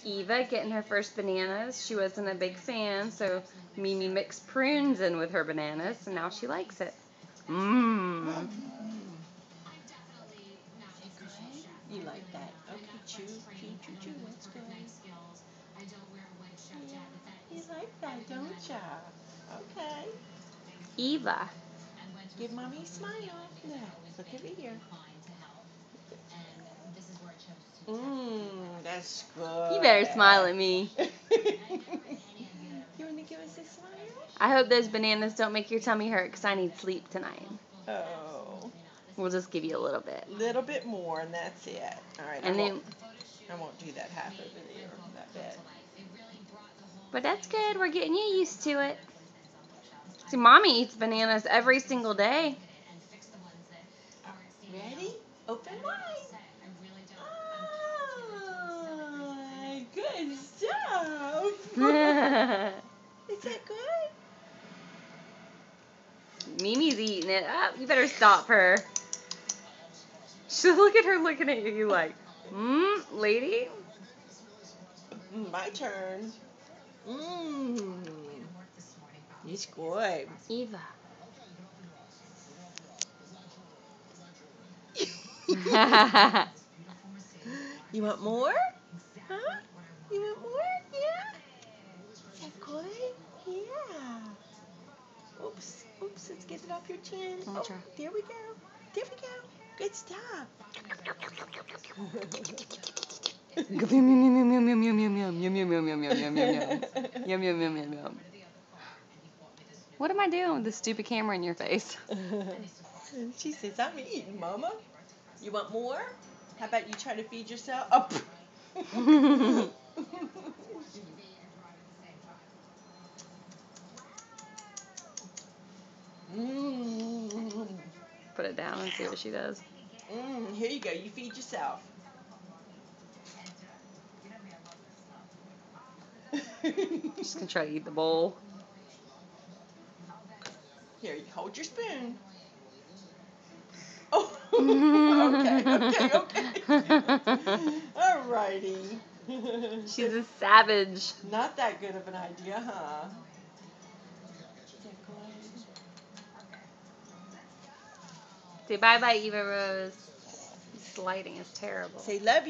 Eva getting her first bananas. She wasn't a big fan, so Mimi mixed prunes in with her bananas, and now she likes it. Mmm. You like that? Okay, chew, that's good. Yeah, you like that, don't ya? Okay. Eva. Give Mommy a smile. No, look over here. That's good. You better smile at me. You want to give us a smile? I hope those bananas don't make your tummy hurt because I need sleep tonight. Oh. We'll just give you a little bit. Little bit more, and that's it. All right. And then, I won't do that half over there. That bit. but that's good. We're getting you used to it. See, Mommy eats bananas every single day. Ready? Open wide. Oh, good stuff. Is that good? Mimi's eating it up. You better stop her. Look at her looking at you like, lady? My turn. It's good. Eva. You want more? Huh? You want more? Yeah? Is that good? Yeah. Oops. Let's get it off your chin. Oh, there we go. There we go. Good stuff. What am I doing with this stupid camera in your face? She says, I'm eating, Mama. You want more? How about you try to feed yourself? Oh. Put it down and see what she does. Here you go. You feed yourself. She's going to try to eat the bowl. Here, you hold your spoon. Oh, okay. Alrighty. She's a savage. Not that good of an idea, huh? Say bye-bye, Eva Rose. This lighting is terrible. Say love you.